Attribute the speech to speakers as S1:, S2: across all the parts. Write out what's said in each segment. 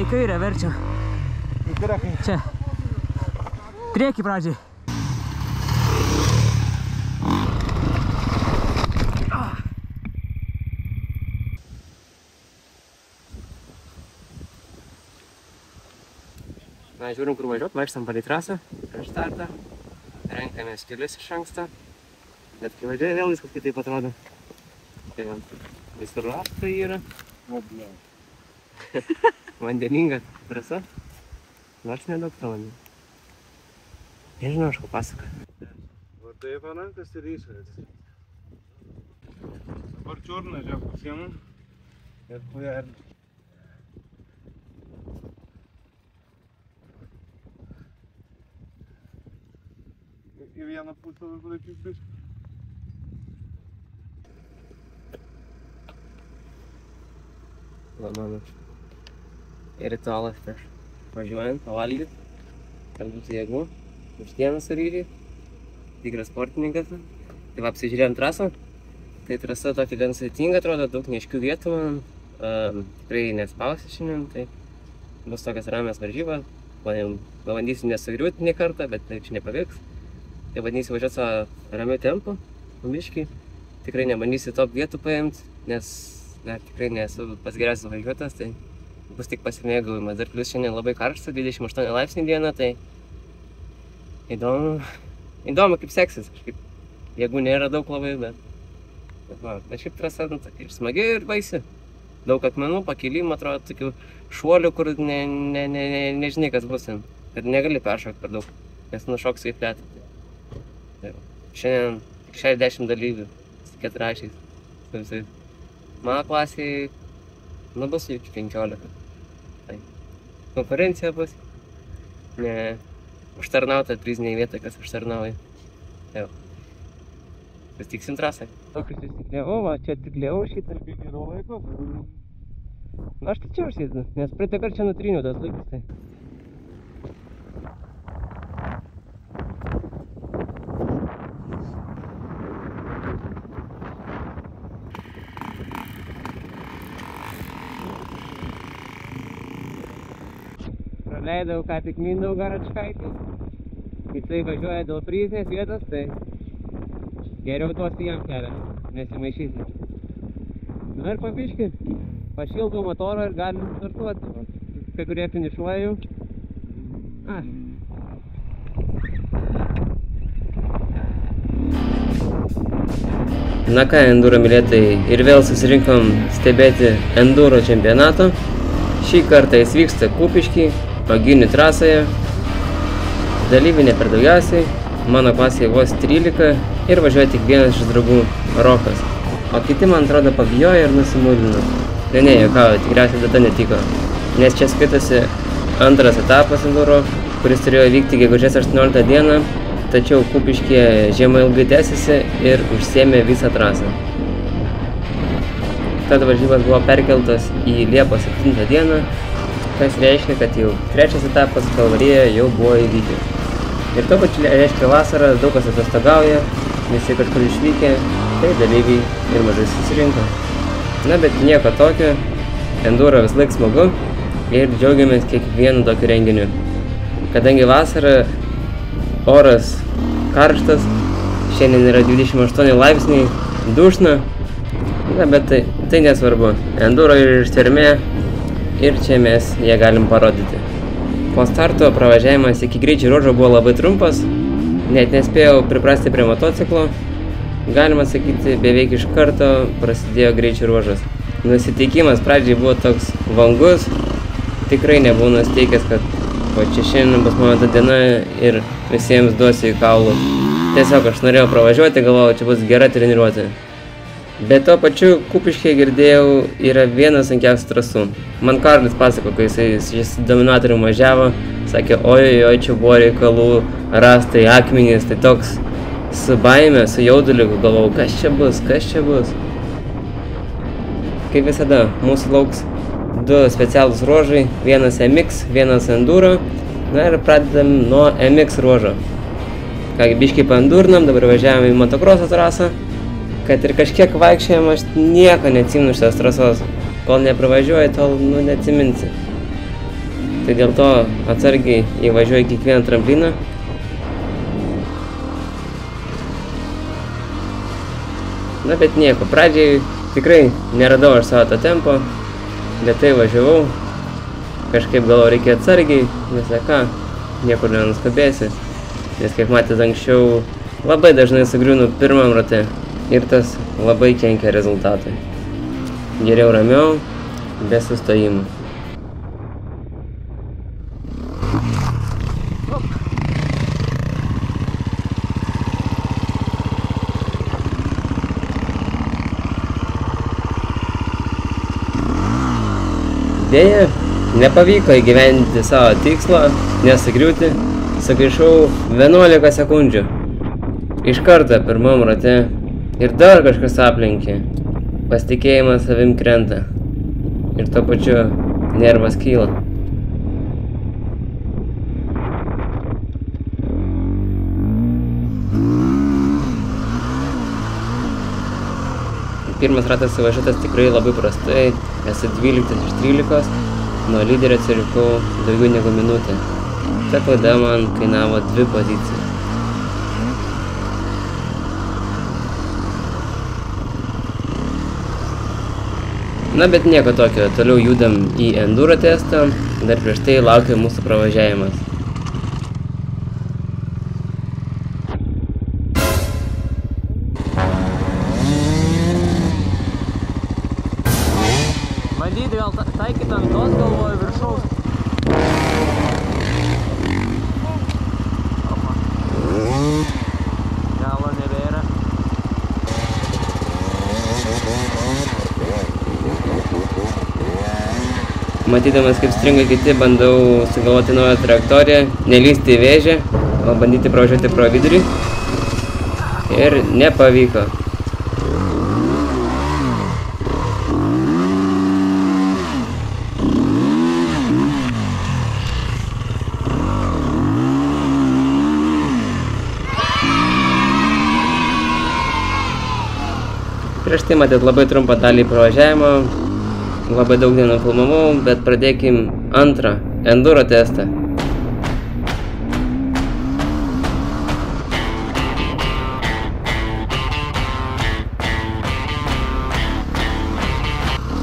S1: į kairę verčiam.
S2: Į kairę kai?
S1: Čia. Priekį pradžiai. Na, žiūrim, kur važiuot, vaikštam palei trasą, prieš startą, renkamės kelius iš anksto, bet kai važiuoja vėl viskas kitaip atrodo. Tai visur raptai yra.
S2: O, ble.
S1: Vandeninga trasa, nors nedaug to vandens. Nežinau, aš ko pasakoju.
S2: Va taip rankas ir išorės. Dabar čiurną, žiūrėk, pasiemu ir pajarnį. Į vieną pusę laikys biškį.
S1: Va, mano ritualas prieš važiuojant, pavalgyt, kad būtų jėgų, vištieną suryti, tikras sportininkas. Tai va, apsižiūrėjom trasą, tai trasa tokia gan sudėtinga atrodo, daug neaiškių vietų, tikrai nespausiu šiandien, tai bus tokias ramios varžybos, pabandysiu nesugriūti nė kartą, bet taip čia nepavyks. Tai bandysiu važiuoti savo ramiu tempu, biškį, tikrai nebandysiu top vietų paimti, nes tikrai nesu pats geriausias važiuotas, tai bus tik pasimėgavimas. Dar plius šiandien labai karšta, 28 laipsnių dieną, tai įdomu kaip seksis, kažkaip jėgų nėra daug labai, bet šiaip trasa ir smagi ir baisi. Daug akmenų, pakilimų, atrodo, tokių šuolių, kur nežinai kas bus ten, kad negali peršokti per daug, nes nušoksiu į fletą. Šiandien tik 60 dalyvių, su 4. Mano klasėje bus iki 15. Tai konferencija bus. Užtarnauta prizinė vieta, kas užtarnauja. Sustiksim trasą. Tokius įstikliavau, va, čia atsikliavau šitą.
S2: Kaip geriau laikos?
S1: Na, aš tai čia užsėdu, nes praeitą kartą čia nutryniau tas laikas. Tai. Praleidau ką tik Mindaugą Račkaitį. Jisai važiuoja dėl prizinės vietos, tai geriau duosi jam kelią, nesimaišysi. Na ir papiškį, pašildau motorą ir galim startuoti. Kai kurie finišuoja jau. Na ką, enduro mylėtojai, ir vėl susirinkom stebėti enduro čempionato. Šį kartą jis vyksta Kupišky, Paginių trasoje. Dalyvių ne per daugiausiai, mano klasėje vos 13 ir važiuoja tik vienas iš draugų, Rokas. O kiti, man atrodo, pabijojo ir nusimūlino. Ne, juokauju, tikriausiai data netiko. Nes čia skaitosi antras etapas enduro, kuris turėjo vykti gegužės 18 dieną, tačiau Kupiškyje žiema ilgai tęsiasi ir užsėmė visą trasą. Tad varžybos buvo perkeltos į Liepos 7 dieną, kas reiškia, kad jau trečias etapas Kalvarijoje jau buvo įvykęs. Ir to pačiu reiškia vasarą, daug kas atostogauja, visi kažkur išvykę, tai dalyviai ir mažai susirinko. Na, bet nieko tokio, enduro vis laik smagu ir džiaugiamės kiekvienu tokiu renginiu. Kadangi vasara, oras karštas, šiandien yra 28 laipsniai, dušna, na, bet tai nesvarbu. Enduro ir ištvermė ir čia mes ją galim parodyti. Po starto pravažiavimas iki greičio ruožo buvo labai trumpas, net nespėjau priprasti prie motociklo. Galima sakyti, beveik iš karto prasidėjo greičio ruožas. Nusiteikimas pradžiai buvo toks vangus, tikrai nebuvau nusteikęs, kad čia šiandien bus mano ta diena ir visiems duosiu į kaulų. Tiesiog aš norėjau pravažiuoti, galvojau, čia bus gera treniruotė. Bet to pačiu Kupiškyje girdėjau, yra vienas sunkiausių trasų. Man Karolis pasako, kai jis dominatorium važiavo, sakė, oi, čia buvo reikalų, rastai, akmenys, tai toks su baime, su jauduliu, galvojau, kas čia bus. Kaip visada, mūsų lauks 2 specialūs ruožai, vienas MX, vienas enduro, na ir pradedam nuo MX ruožo. Kągi, biškai paendurnam, dabar važiavame į motokroso trasą. Kad ir kažkiek vaikščiojam, aš nieko neatsimenu šios trasos. Kol nepravažiuoji, tol neatsiminsi. Tai dėl to atsargiai įvažiuoju kiekvieną trampliną. Na, bet nieko, pradžiai tikrai neradau aš savo to tempo, lėtai važiavau, kažkaip galvoju reikia atsargiai, visą ką, niekur nenuskubėsi, nes kaip matėte anksčiau, labai dažnai sugriūnu pirmam rate ir tas labai kenkia rezultatui. Geriau ramiau, be sustojimų. Deja, nepavyko įgyvendinti savo tikslo, nesugriūti, sugaišau 11 sekundžių. Iš karto pirmam rate ir dar kažkas aplenkė. Pasitikėjimas savim krenta ir tuo pačiu nervas kyla. Pirmas ratas suvažiuotas tikrai labai prastai, esu 12 iš 13, nuo lyderio atsilikau daugiau negu minutę. Ta klaida man kainavo 2 pozicijas. Na, bet nieko tokio, toliau judam į enduro testą, dar prieš tai laukia mūsų pravažiavimas.
S3: Bandyti gal taikyti ant tos galvoju viršaus. Galo nebėra.
S1: Matydamas kaip stringa kiti, bandau sugalvoti naują trajektoriją, nelysti į vėžę, o bandyti pravažiuoti pro vidurį. Ir nepavyko. Prieš tai matėt labai trumpą dalį pravažiavimo, labai daug nenufilmavau, bet pradėkim antrą enduro testą.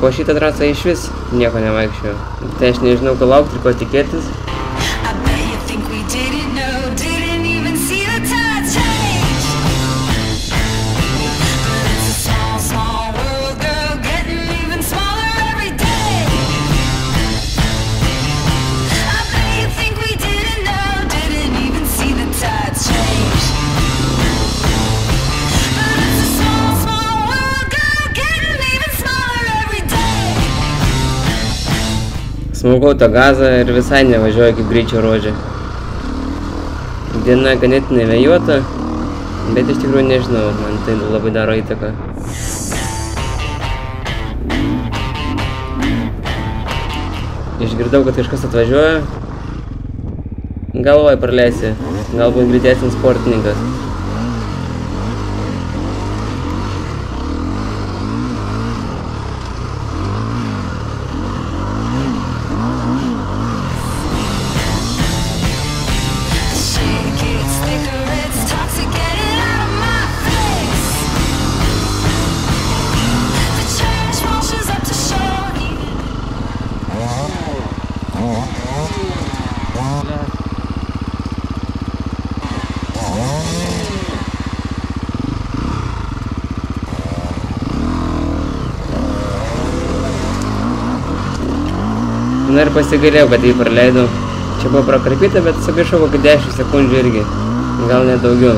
S1: Po šitą trasą iš vis nieko nevaikščiau, tai aš nežinau, ko laukti ir ko tikėtis. Smogau tą gazą ir visai nevažiuoju kaip greičio ruože. Diena ganėtinai vėjuota, bet iš tikrųjų nežinau, man tai labai daro įtaką. Išgirdau, kad kažkas atvažiuoja. Galvoju praleisi, galbūt greitesnis sportininkas. Na ir pasigailėjau, kad jį praleidau. Čia buvo prakarpyta, bet sugaišau kokį 10 sekundžių irgi. Gal net daugiau.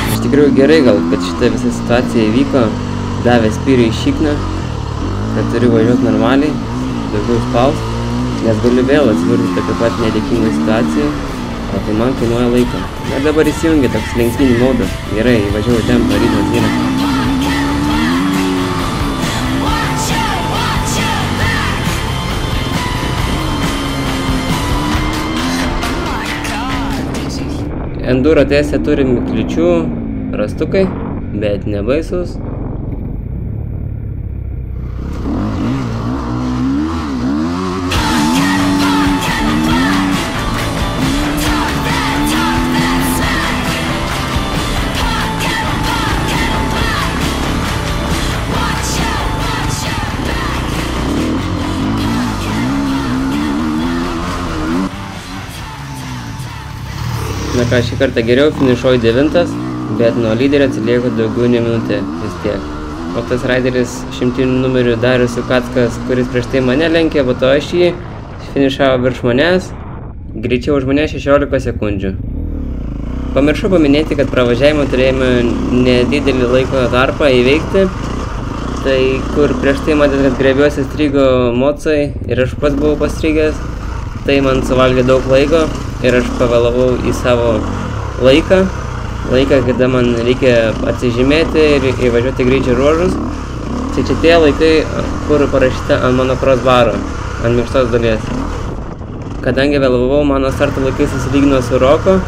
S1: Iš tikrųjų gerai gal, kad šita visa situacija įvyko, davė spyrį į šikną, kad turiu važiuoti normaliai. daugiau spaust, nes galiu vėl atsidurti tokią pat nedėkingą situaciją, o tai man kainuoja laiko. Ir dabar įsijungia toks linksminių modas. Gerai, įvažiuoju tempą, ritmas yra. Enduro tiesė turim kliučių, rastukai, bet nebaisus. Na ką, šį kartą geriau, finišuoju 9, bet nuo lyderio atsilieku daugiau nei minutę vis tiek. O tas raideris 100 numerių Darius Sukackas, kuris prieš tai mane lenkė, po to aš jį finišavo virš manęs, greičiau už mane 16 sekundžių. Pamiršau paminėti, kad pravažiavimo turėjome nedidelį laiko tarpą įveikti, tai kur prieš tai matėt, kad griebiuosi strigo mocai ir aš pats buvau pastrigęs, tai man suvalgė daug laiko. Ir aš pavėlavau į savo laiką, kada man reikia atsižymėti ir įvažiuoti greičio ruožus. Tai čia tie laikai, kur parašyta ant mano crossbaro, ant minkštos dalies. Kadangi vėlavau, mano starto laikai susilygino su Roko,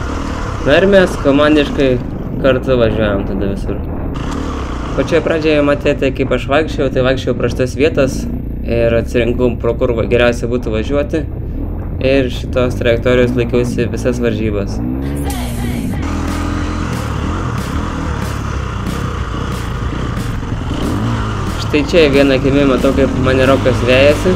S1: na ir mes komandiškai kartu važiuojam tada visur. Pačioje pradžioje matėte, kaip aš vaikščiau, tai vaikščiau praštas vietas ir atsirinkau, pro kur geriausia būtų važiuoti. Ir šitos trajektorijos laikiausi visas varžybas. Štai čia vieną akimi matau, kaip mane Rokas vejasi.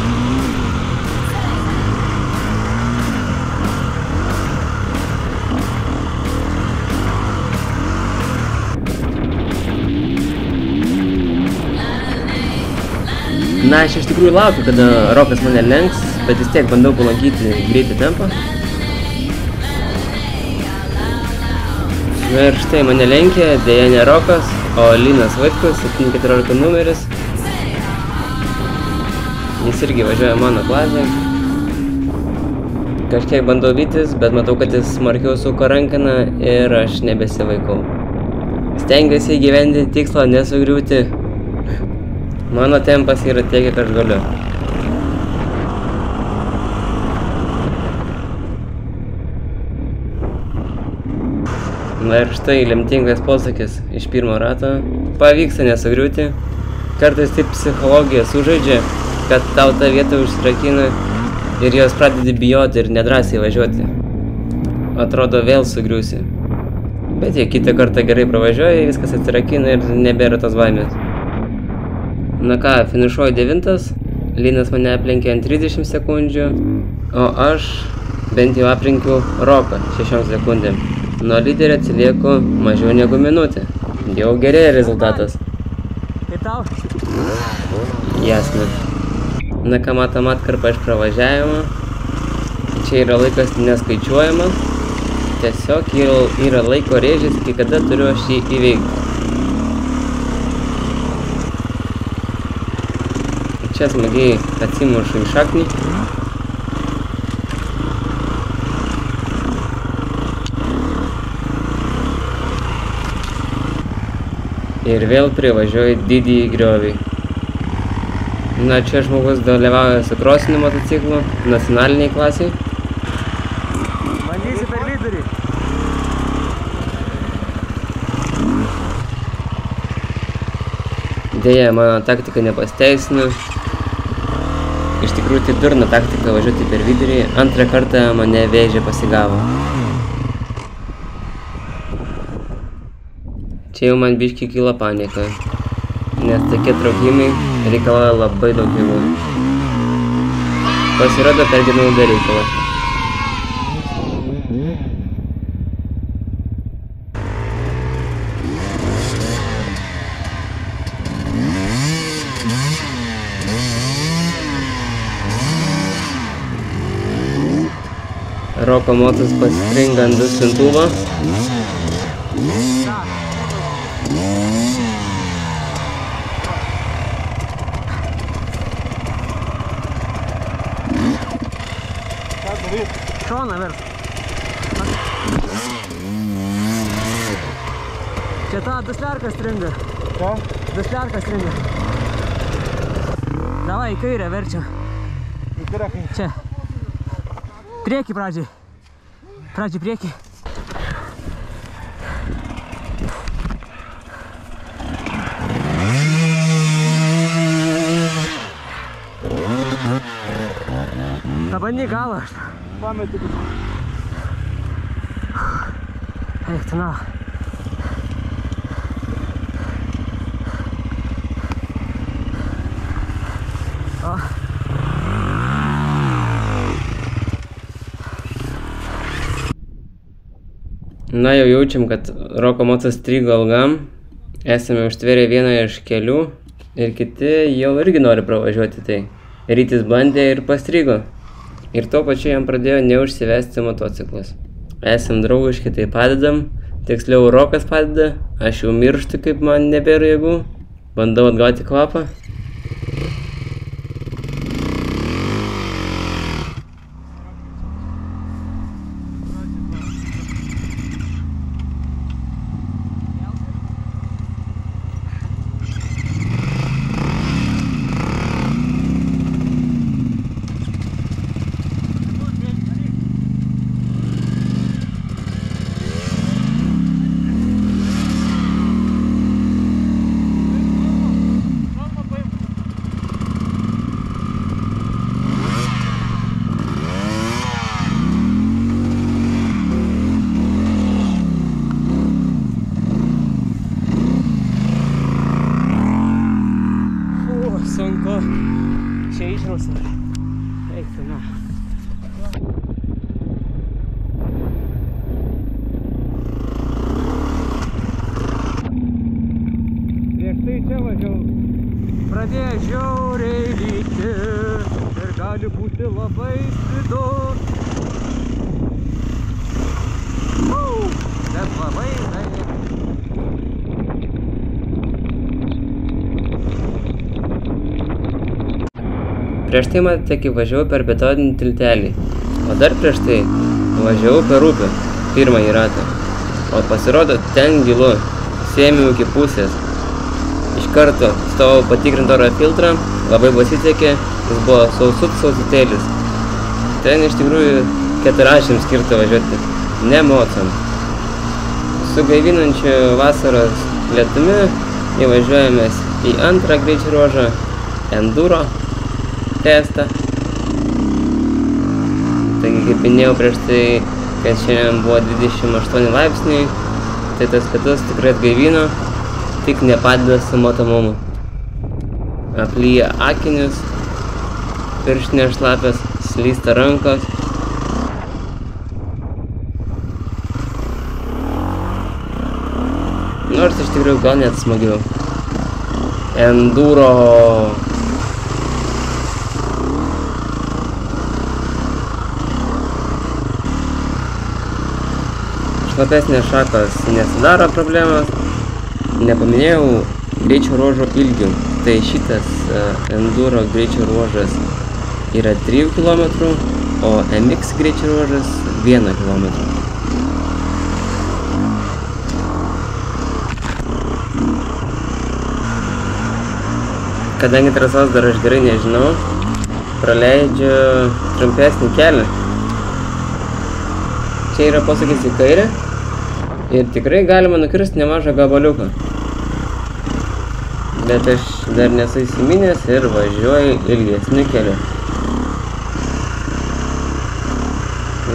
S1: Na, aš iš tikrųjų laukiu, kada Rokas mane lenks, bet vis tiek bandau palankyti greitį tempą. Na ir štai mane lenkė, dėja ne Rokas, o Linas Vaitkus, 714 numeris. Jis irgi važiuoja mano klasę. Kažkiek bandau vytis, bet matau, kad jis smarkiau suko rankiną ir aš nebesivaikau. Stengiuosi įgyvendinti tikslą nesugriūti. Mano tempas yra tiek, kiek aš galiu. Na ir štai lemtingas posakis iš pirmo rato. Pavyksta nesugriūti. Kartais taip psichologija sužaidžia, kad tau tą vietą užsirakina ir jos pradedi bijoti ir nedrąsiai važiuoti. Atrodo vėl sugriūsi. Bet jei kitą kartą gerai pravažiuoji, viskas atsirakina ir nebėra tos baimės. Na ką, finišuoju 9, Linas mane aplenkė ant 30 sekundžių, o aš bent jau aplenkiu Roką 6 sekundėm. Nuo lyderio atsilieku mažiau negu minutę. Jau gerėja rezultatas.
S3: Kaip tau?
S1: Jasna. Na ką, matom atkarpą iš pravažiavimo. Čia yra laikas neskaičiuojamas. Tiesiog yra laiko rėžis, iki kada turiu aš jį įveikti. Čia smagiai atsimušu į šaknį. Ir vėl privažiuoju didįjį griovį. Na, čia žmogus dalyvauja su krosiniu motociklu, nacionaliniai klasiai.
S3: Bandysi per vidurį.
S1: Deja, mano taktika nepasteisino. Iš tikrųjų, tai durna taktika važiuoti per vidurį. Antrą kartą mane vėžė pasigavo. Čia jau man biškį kyla panika, nes tokie traukimai reikalauja labai daug jėgų. Pasirodo, pergyvenau be reikalo. Roko motas pasistringa ant duslintuvo.
S3: Šoną vers. Čia ta dusliarka stringa.
S2: Ką?
S3: Dusliarka stringa. Davai, į kairę verčiam.
S2: Į kairę kai?
S3: Čia. Priekį pradžiai. Pradžiai priekį. Pabandyk galą.
S2: Pametį.
S3: Eik, tu na. O.
S1: Na, jau jaučiam, kad Roko mocas strigo ilgam. Esame užtvėrę vieną iš kelių ir kiti jau irgi nori pravažiuoti tai. Rytis bandė ir pastrigo. Ir tuo pačiu jam pradėjo neužsivesti motociklas. Esam draugiški, tai padedam. Tiksliau, Rokas padeda. Aš jau mirštu, kaip man nebėra jėgų. Bandau atgauti kvapą.
S3: Sunku. Čia išraus. Eik, tu na.
S2: Prieš tai čia važiau.
S3: Pradėjo žiauriai lyti ir gali būti labai slidu. Bet labai gali.
S1: Prieš tai matėte, kai važiavau per betoninį tiltelį. O dar prieš tai važiavau per upę, pirmąjį ratą. O pasirodo, ten gilu, sėmiau iki pusės. Iš karto stovau patikrint oro filtrą, labai pasisekė, jis buvo sausutėlis. Ten iš tikrųjų 4 skirta važiuoti, ne mocam. Su gaivinančiu vasaros lietumi įvažiuojamės į antrą greičio ruožą Enduro testą. Taigi, kaip minėjau prieš tai, kad šiandien buvo 28 laipsniai, tai tas lietus tikrai atgaivino, tik nepadeda su matomumu. Aplyja akinius, pirštinės šlapios, slysta rankos. Nors iš tikrųjų gal net smagiau. Enduro. Šlapesnės šakos nesidaro problemos. Nepaminėjau greičio ruožo ilgių. Tai šitas Enduro greičio ruožas yra 3 km, o MX greičio ruožas 1 km. Kadangi trasos dar aš gerai nežinau, praleidžiu trumpesnį kelią. Čia yra posūkis į kairę ir tikrai galima nukirsti nemažą gabaliuką. Bet aš dar nesu įsiminęs ir važiuoju ilgesniu keliu.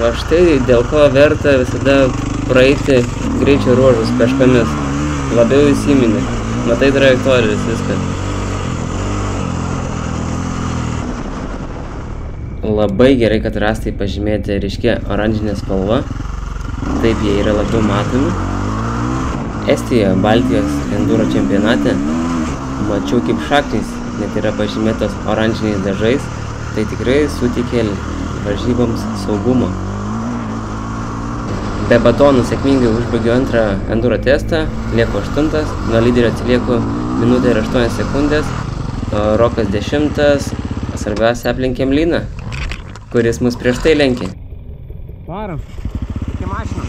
S1: Va štai dėl ko verta visada praeiti greičio ruožus peškomis. Labiau įsiminė. Matai trajektorijas, viskas. Labai gerai, kad rąstai pažymėti ryškia oranžinė spalva. Taip jie yra labiau matomi. Estijoje, Baltijos enduro čempionate mačiau kaip šaknys net yra pažymėtos oranžiniais dažais. Tai tikrai suteikė varžyboms saugumo. Be batonų sėkmingai užbaigiau antrą enduro testą, lieku 8, nuo lyderio atsilieku minutę ir 8 sekundės, o Rokas 10, svarbiausia aplenkėm Liną, kuris mus prieš tai lenkė.
S3: Varom. Iki mašiną.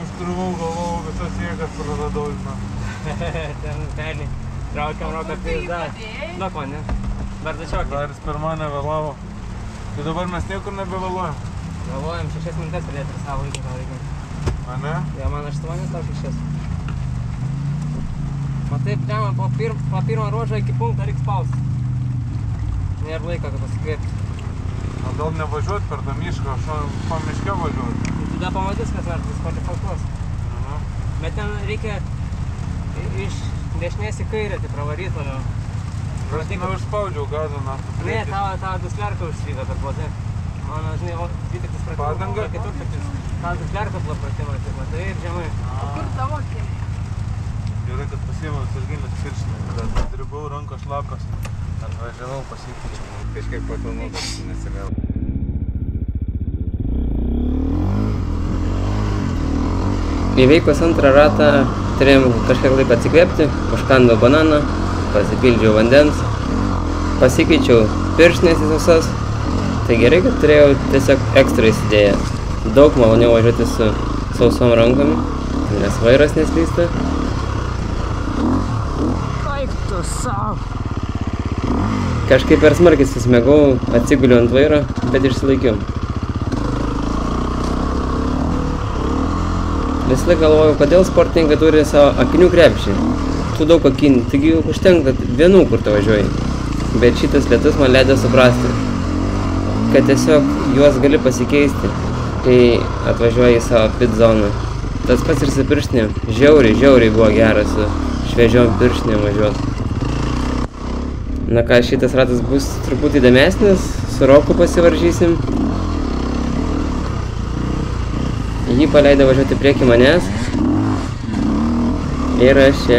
S2: Užtrumau, galvojau, visas jėgas praradau.
S3: Ten pelį. Traukiam roką pizdą. Duok man, ne? Bardačiokį.
S2: Dar jis per mane vėlavo. Tai dabar mes niekur nebevėluojam.
S3: Galvojam 6 minutės pridėti savo iki tau reikia.
S2: A ne?
S3: Ja, man 8, tau 6. Matai, prieman po pirmą ruožą iki punkto reiks paust. Nėra laiko, kad pasikvėpti.
S2: O gal nevažiuot per tą mišką, aš po miške važiuot.
S3: Tai tada pamatys, kas vertas, kvalifikuos. Bet ten reikia iš dešinės į kairę, tai pravaryti toliau.
S2: Aš neužspaudžiau gazą naftą.
S3: Ne, tavo duslerką užslydo per plotį. Mano, žinai, dvitaktis pratimas.
S2: Padanga?
S3: Keturtaktis. Tavo duslerką pratimas, tai matai ir žemai.
S4: Kur tavo keliai?
S2: Gerai, kad pasiėmiau sarginės pirštinės, bet atribau rankos šlapios. Atvažiavau pasikeičiau. Kažkaip papilnau, bet nesigavau.
S1: Įveikus antrą ratą turėjom kažkiek laiko atsikvėpti, užkandau bananą, pasipildžiau vandens, pasikeičiau pirštinės į sausas. Tai gerai, kad turėjau tiesiog ekstra įsidėję. Daug maloniau važiuoti su sausom rankom, nes vairas neslysta.
S3: Eik tu savo.
S1: Kažkaip per smarkiai susmėgau, atsiguliu ant vairo, bet išsilaikiau. Visą laiką galvojau, kodėl sportininkai turi savo akinių krepšį. Tu daug akinių, taigi jau užtenka vienų, kur tu važiuoji. Bet šitas lietus man leido suprasti, kad tiesiog juos gali pasikeisti, kai atvažiuoji į savo pit zoną. Tas pats ir su pirštinėm. Žiauriai buvo geras su šviežiom pirštinėm važiuoti. Na ką, šitas ratas bus truputį įdomesnis, su Roku pasivaržysim. Jį paleido važiuoti prieki manęs ir aš čia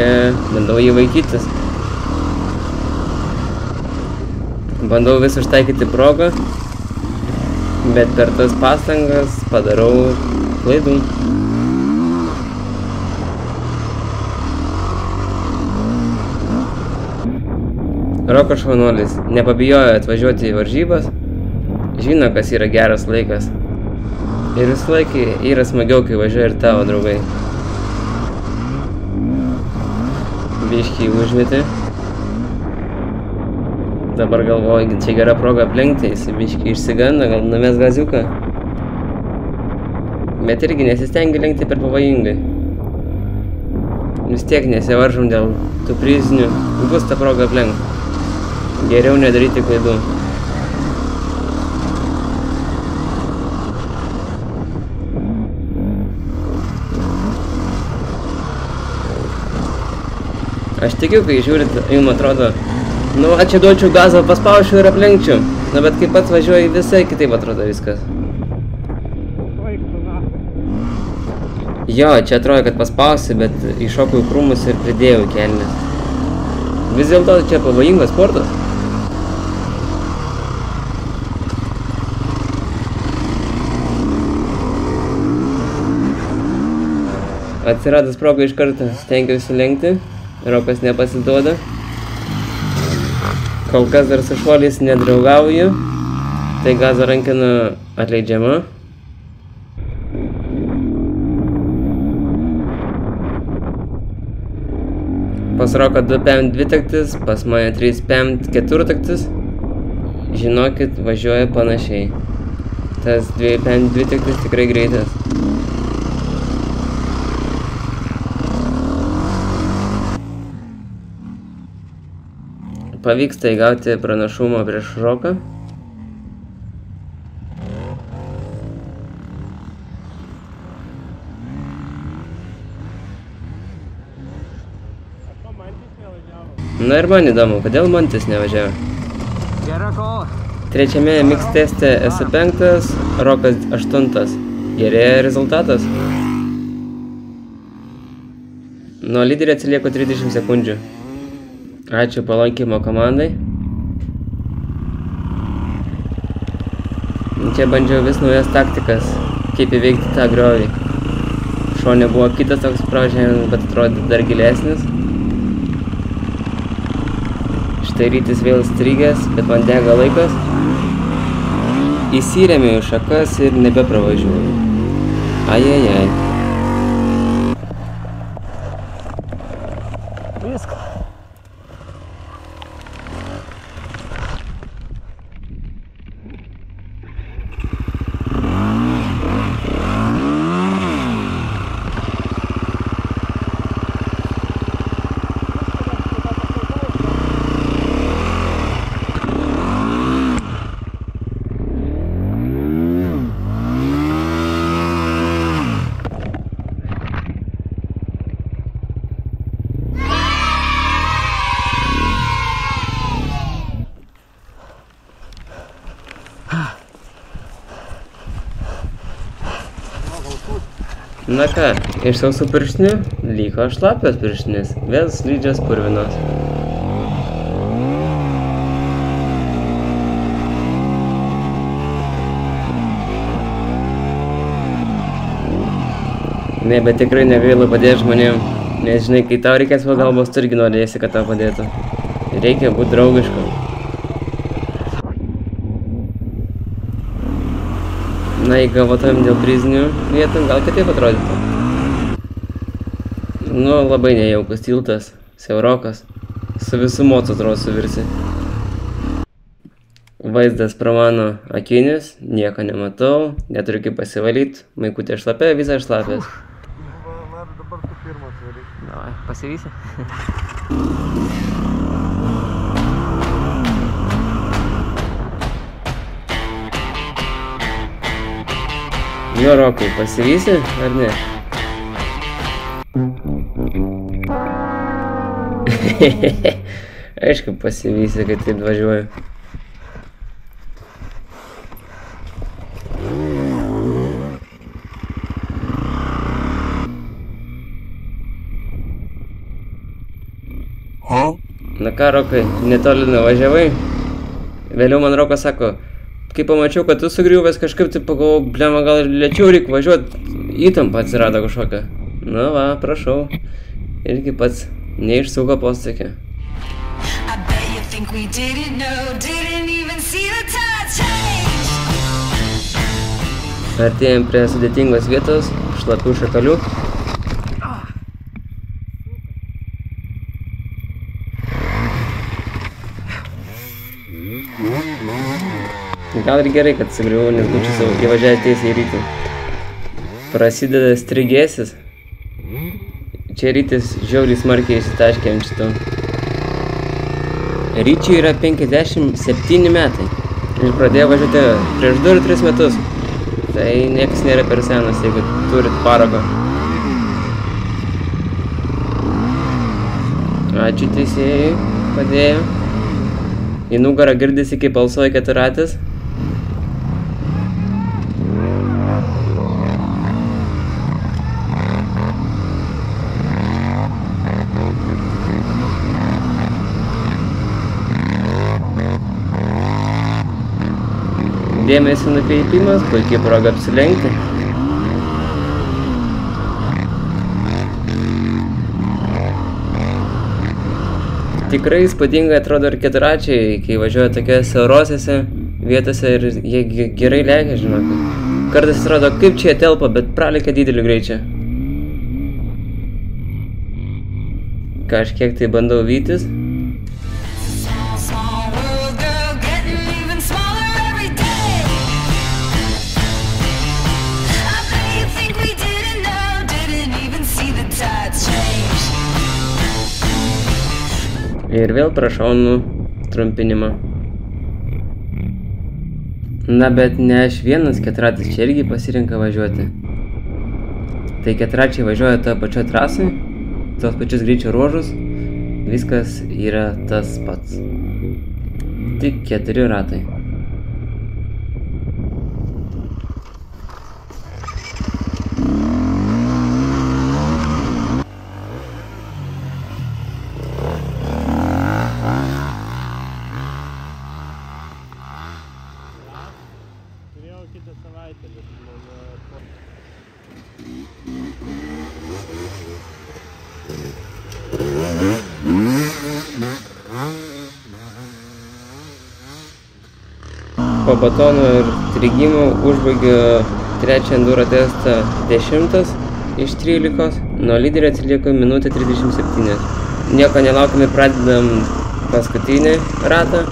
S1: bandau jį vaikytis. Bandau vis užtaikyti progą, bet per tas pastangas padarau klaidų. Roko švaunuolis nepabijojo atvažiuoti į varžybas, žino, kas yra geras laikas. Ir visą laiką yra smagiau, kai važiuoja ir tavo draugai. Biškį užmetė. Dabar galvoju, čia gera proga aplenkti, jis biškį išsigando, gal numes gaziuką. Bet irgi nesistengia lenkti per pavojingai. Vis tiek nesivaržom dėl tų prizinių, bus ta proga aplenkti. Geriau nedaryti klaidų. Aš tikiu, kai žiūrit, jums atrodo, nu, čia duočiau gazą, paspaušiu ir aplenkčiau. Na, bet kai pats važiuoji, visai kitaip atrodo viskas. Jo, čia atrodo, kad paspausi, bet iššokau į krūmus ir pridėjau kelnes. Vis dėlto čia pavojingas sportas. Atsiradus progą iš karto stengiausi lenkti, Rokas nepasiduoda. Kol kas dar su šuoliais nedraugauju, tai gazo rankena atleidžiama. Pas Roką 2 PM dvitaktis, pas mane 3 PM keturtaktis. Žinokit, važiuoja panašiai. Tas 2 PM dvitaktis tikrai greitas. Pavyksta įgauti pranašumą prieš Roką. Na ir man įdomu, kodėl Mantis nevažiavo.
S3: Gera kova.
S1: Trečiame mix teste esu 5, Rokas 8. Gerėja rezultatas. Nuo lyderio atsilieku 30 sekundžių. Ačiū palaikymo komandai. Čia bandžiau vis naujas taktikas, kaip įveikti tą griovį. Šone buvo kitas toks prožėjimas, bet atrodė dar gilesnis. Štai rytis vėl strigęs, bet man dega laikas. Įsirėmiau į šakas ir nebepravažiuoju. Ajajaj.
S3: Viskas.
S1: Na ką, iš sausų pirštinių liko šlapios pirštinės, vėl slidžios purvinos. Ne, bet tikrai negaila padėti žmonėm, nes žinai, kai tau reikės pagalbos, tu irgi norėsi, kad tau padėtų. Reikia būti draugiškam. Na, jei galvotumėm dėl prizinių vietų, gal kitaip atrodytų. Nu, labai nejaukus tiltas, siaurokas, su visų mocu atrodo suvirsi. Vaizdas pro mano akinius, nieko nematau, neturiu kaip pasivalyti, maikutė šlapia, visas šlapės.
S2: Noriu dabar tu pirmas varyk.
S3: Davai, pasivysi.
S1: Jo, Rokai, pasivysi, ar ne? Aišku, pasivysi, kai taip važiuoju. Na ką, Rokai, netoli nuvažiavai? Vėliau man Rokas sako, kai pamačiau, kad tu sugriuvęs, kažkaip tai pagalvojau, blema, gal lėčiau reikia važiuoti, įtampa atsirado kažkokia. Na va, prašau. Irgi pats neišsuko posakė. Artėjom prie sudėtingos vietos, šlapių šakalių. Gal ir gerai, kad sugriuvau, nes būčiau savo įvažiavęs tiesiai į rytį. Prasideda strigėsis. Čia rytis žiauriai smarkiai įsitaškė ant šito. Ryčiui yra 57 metai. Ir pradėjo važiuoti prieš 2 ar 3 metus. Tai niekas nėra per senas, jeigu turit parako. Ačiū teisėjai, padėjo. Į nugarą girdisi, kaip alsuoja keturratis. Dėmesio nukreipimas, puikiai proga apsilenkti. Tikrai įspūdingai atrodo ir keturračiai, kai važiuoja tokiose siaurosiose vietose ir jie gerai lekia, žinok. Kartais atrodo, kaip čia jie telpa, bet pralekia dideliu greičiu. Kažkiek tai bandau vytis. Ir vėl prašaunu trumpinimą. Na, bet ne aš vienas keturratis čia irgi pasirenka važiuoti. Tai keturračiai važiuoja tą pačią trasą, tos pačius greičio ruožus, viskas yra tas pats. Tik 4 ratai.
S3: Kitą savaitę, bet
S1: Po batono ir trigimo užbaigiu trečią enduro testą 10 iš 13. Nuo lyderio atsilieku minutę 37. Nieko nelaukime pradedam paskutinį ratą,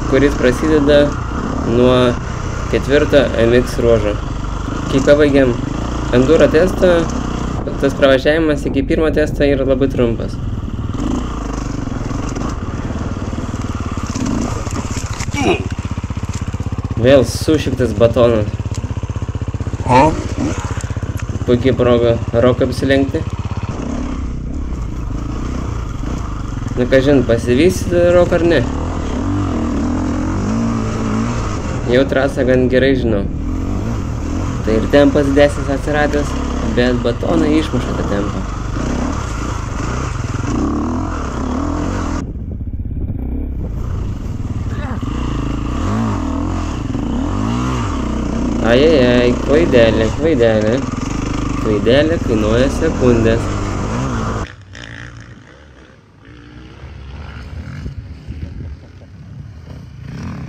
S1: kuris prasideda nuo 4 MX ruožo. Kai pabaigiam enduro testą, tas pravažiavimas iki pirmo testo yra labai trumpas. Vėl sušiktas batonas. Puikiai proga Roką apsilenkti. Nu, kažin, pasivys Roką ar ne? Jau trasą gan gerai žinau. Tai ir tempas didesnis atsiradęs, bet batonai išmuša tą tempą. Ajajaj, klaidelė. Klaidelė kainuoja sekundės.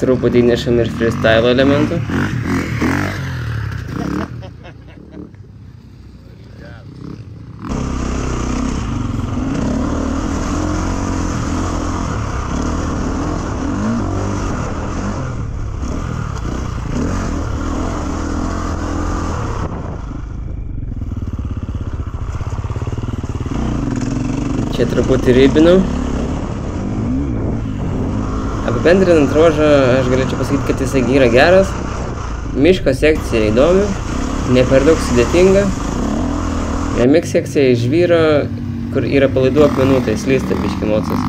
S1: Truputį nešam ir freestyle elementų. Čia truputį ribinau. Apibendrinant ruožą, aš galėčiau pasakyti, kad jisai yra geras. Miško sekcija įdomi, ne per daug sudėtinga. MX sekcija iš Žvyro, kur yra palaidų akmenų, tai slysta biškį mocas.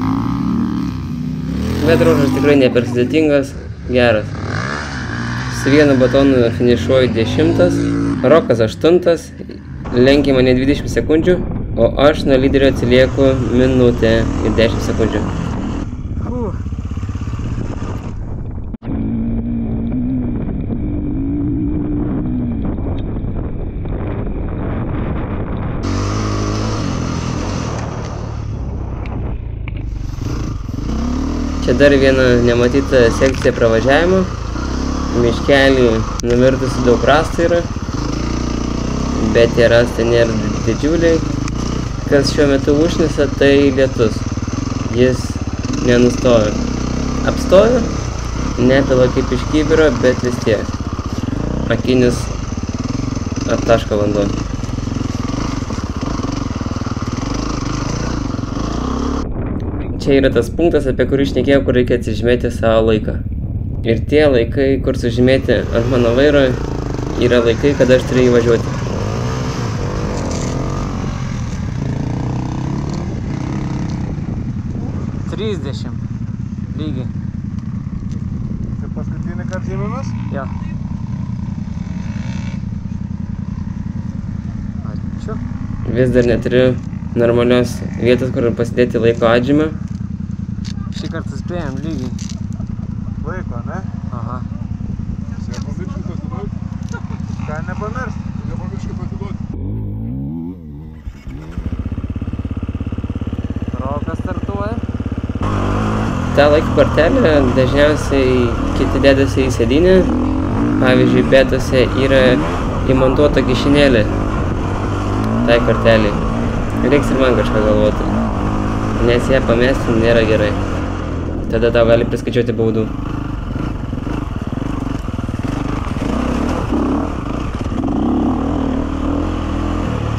S1: Bet ruožas tikrai ne per sudėtingas, geras. Su vienu batonu finišuoju 10, Rokas 8, lenkia mane 20 sekundžių, o aš nuo lyderio atsilieku minutę ir 10 sekundžių. Čia dar viena nematyta sekcija pravažiavimo. Miškelį numirtusi daug rastų yra, bet tie rastai nėra didžiuliai. Kas šiuo metu užnisa, tai lietus. Jis nenustoja. Apstoja, nepila kaip iš kibiro, bet vis tiek. Akinis aptaško vanduo. Čia yra tas punktas, apie kurį šnekėjau, kur reikia atsižymėti savo laiką. Ir tie laikai, kur sužymėti ant mano vairo, yra laikai, kada aš turiu įvažiuoti.
S3: Lygiai.
S2: Tai paskutinį kartą žymėmis?
S3: Jo. Ačiū.
S1: Vis dar neturiu normalios vietos, kur pasidėti laiko atžymą.
S3: Šį kartą spėjom lygiai.
S2: Laiko, ne?
S3: Aha.
S2: Nepamirškit pasiduoti. Ką nepamiršt? Nepamirškit pasiduoti.
S3: Rokas startuoja.
S1: Ta laiko kortelė dažniausiai kiti dedasi į sėdynę. Pavyzdžiui, betose yra įmontuota kišenėlė tai kortelė. Reiks ir man kažką galvoti, nes ją pamesti nėra gerai. Tada tau gali priskaičiuoti baudų.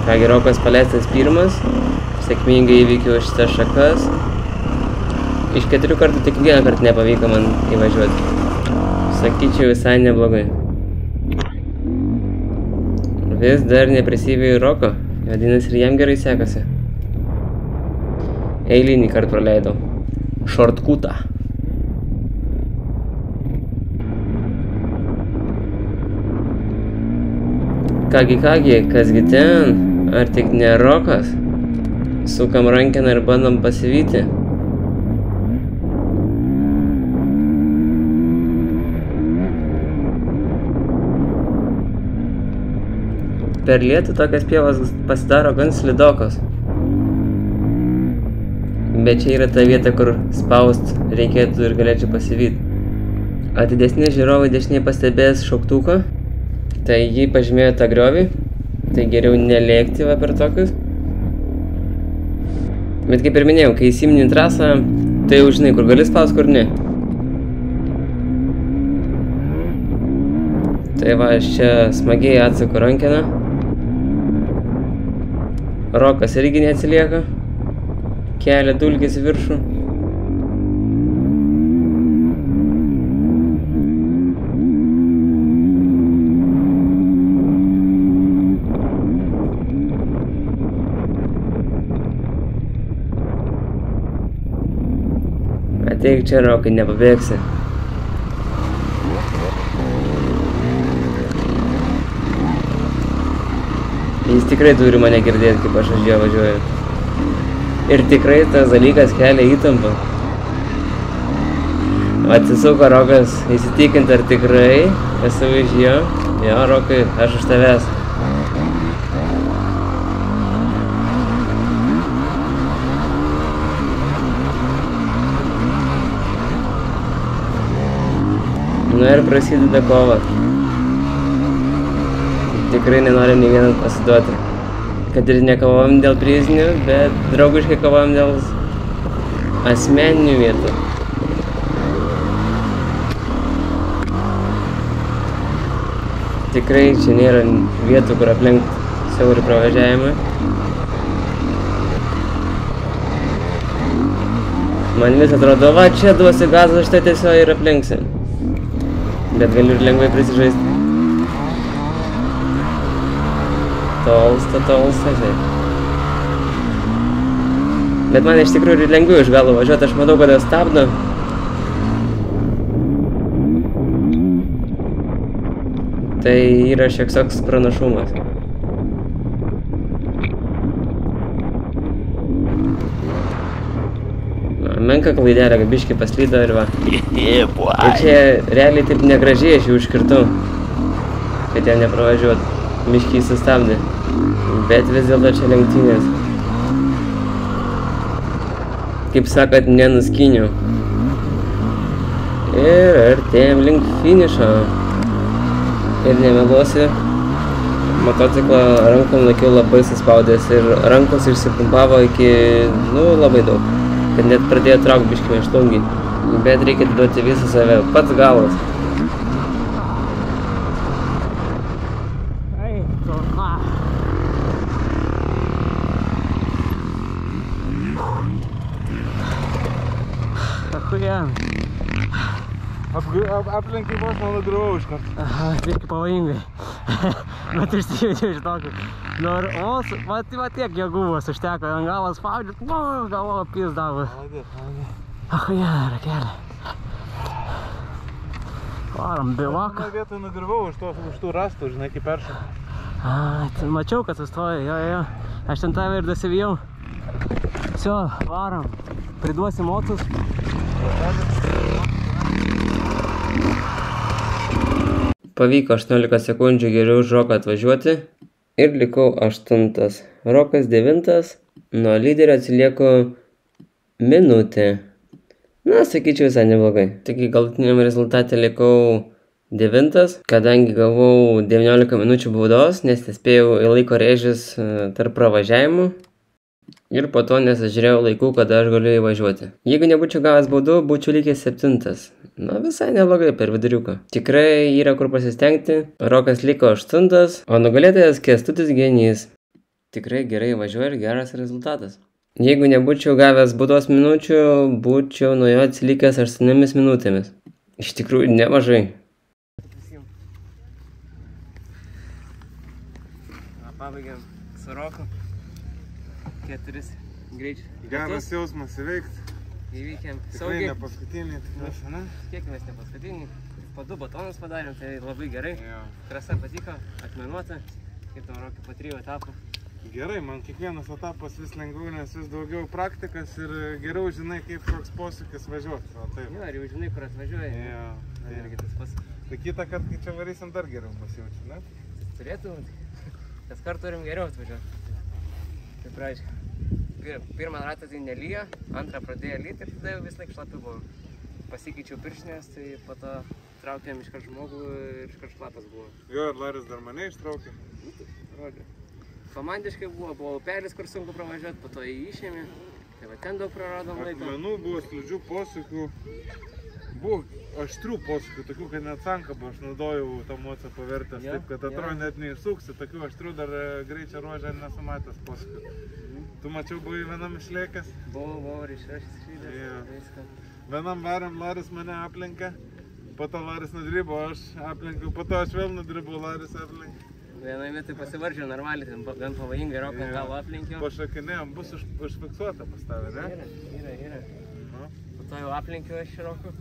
S1: Kągi, Rokas paleistas pirmas, sėkmingai įvykiau šitas šakas. Iš 4 kartų tik vieną kartą nepavyko man įvažiuoti. Sakyčiau, visai neblogai. Vis dar neprisiviju Roko, vadinasi ir jam gerai sekasi. Eilinį kartą praleidau. Šortkutą. Kągi, kasgi ten? Ar tik ne Rokas? Sukam rankeną ir bandom pasivyti. Per lietų tokias pievas pasidaro gan slidokos. Bet čia yra ta vieta, kur spaust reikėtų ir galėčiau pasivyti. Atidesni žiūrovai dešiniai pastebės šauktuką, tai jį pažymėjo tą griovį, tai geriau nelėkti va per tokius. Bet kaip ir minėjau, kai įsimini trasą, tai jau žinai, kur gali spaus, kur ne. Tai va, aš čia smagiai atsuku rankeną. Rokas irgi neatsilieka, kelia dulkės į viršų. Ateik čia, Rokai, nepabėgsi. Jis tikrai turi mane girdėti, kaip aš už jo važiuoju. Ir tikrai tas dalykas kelia įtampą. Atsisuko Rokas įsitikinti, ar tikrai esu už jo. Jo, Rokai, aš už tavęs. Nu ir prasideda kova. Tikrai nenorim nei vienas pasiduoti. Kad ir nekovom dėl prizinių, bet draugiškai kovom dėl asmeninių vietų. Tikrai čia nėra vietų, kur aplenkti siaurį pravažiavimą. Man vis atrodo, va čia duosi gazą, štai tiesiog ir aplenksi. Bet galiu ir lengvai prisižaisti. Tolsta, tai. Bet man iš tikrųjų ir lengviau iš galo važiuoti, aš matau, kad stabdo. Tai yra šiek toks pranašumas. Menka klaidelė, kad biškį paslydo ir va. Ir čia realiai taip negražiai aš jų užkirtau, kad jie nepravažiuot. Miškį sustabdė. Bet vis dėlto čia lenktynės. Kaip sakot, nenuskyniau. Ir artėjom link finišo. Ir nemeluosiu, motociklą rankom laikiau labai suspaudęs ir rankos išsipumpavo iki, labai daug. Kad net pradėjo traukti biškį mėšlungį. Bet reikia duoti visą save, pats galas.
S3: Achujem.
S2: Aplenkai vos nugriuvau iš karto.
S3: Aha, biškį pavojingai. Bet išsijudžiau iš tokių. Va tiek jėguvos užteko, ant galas spaudžiu, galvo pizdavo. Achujem, rakelė. Varom, bivaka.
S2: Vieną vietą nugriuvau už tų rastų, žinai, kaip peršau.
S3: Mačiau, kad sustoja, jo. Aš ten tave ir dasivijau. Всё, varom. Priduosim motus.
S1: Pavyko 18 sekundžių geriau už Roką atvažiuoti ir likau 8. Rokas 9, nuo lyderio atsilieku minutę. Na, sakyčiau, visai neblogai. Tik galutiniam rezultate likau 9, kadangi gavau 19 minučių baudos, nes nespėjau į laiko rėžis tarp pravažiavimų. Ir po to nesižiūrėjau laikų, kada aš galiu įvažiuoti. Jeigu nebūčiau gavęs baudų, būčiau likęs 7. Na, visai neblogai per viduriuką. Tikrai yra kur pasistengti. Rokas liko 8, o nugalėtojas Kęstutis Genys. Tikrai gerai važiuoja ir geras rezultatas. Jeigu nebūčiau gavęs baudos minučių, būčiau nuo jo atsilikęs 8 minutėmis. Iš tikrųjų nemažai.
S3: Pabaigiam su Roku. 4 greičių.
S2: Geras jausmas įveikti.
S3: Įvykėm
S2: Tikrai
S3: saugiai.
S2: ne paskutinį, tikriausiai, ne?
S3: Tikėkimės ne paskutinį. Po 2 batonus padarėm, tai labai gerai.
S2: Jo.
S3: Trasa patiko, akmenuota. Kaip tam Rokai po 3 etapų.
S2: Gerai, man kiekvienas etapas vis lengviau, nes vis daugiau praktikas ir geriau žinai, kaip koks posūkis važiuoti.
S3: Jo, ir jau žinai, kur atvažiuoji.
S2: Jo.
S3: Tai irgi tas pats.
S2: Tai kitą kartą, kai čia varysim, dar geriau pasijaučiu, ne?
S3: Turėtų, kas kart turim geriau atvažiuoti. Tai praaiškiai. Pirmą ratą tai nelyja, antrą pradėjo lyti ir tada jau vis laik šlapi buvom.
S1: pasikeičiau pirštinės, tai po to traukėm iškart žmogų ir iškart šlapas buvo.
S2: Jo, ir Laris dar mane ištraukė.
S1: Rodė. Komandiškai buvo upelis, kur sunku pravažiuoti, po to jį išėmė. Tai va ten daug praradom laiko.
S2: Akmenų buvo slidžių posūkių. Buvo aštrių posūkių, tokių, kad net sankabą aš naudojau tą mocą pavertęs, taip kad atrodo net neišsuksi, tokių aštrių dar greičio ruožę nesumatęs posūkių. Tu mačiau, buvai vienam išlėkęs?
S1: Buvau išlėkęs.
S2: Vienam varėm, Laris mane aplenkė, po to Laris nudribo, aš aplenkiau, po to aš vėl nudribau, Laris aplenkė.
S1: Vienai metai pasivaržžiau normaliai, ten gan pavojingai, roką galo aplenkiau.
S2: Pašakinėjom, bus užfiksuota pas tave, ne?
S1: Yra. Po to jau aplenkiau aš roką.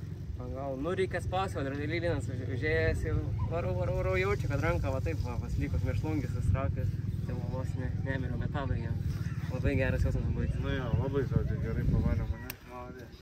S1: Gal, nu reikia spausio, dar Lylinas užėjęs jau varau, jaučiu, kad ranka va taip va, paslykus miršlungis sustraukęs, tai vos nemiriau metalą jam. Labai geras jausmas baigti.
S2: Nu jo, labai žodžiai gerai pavarė mane. Maladės.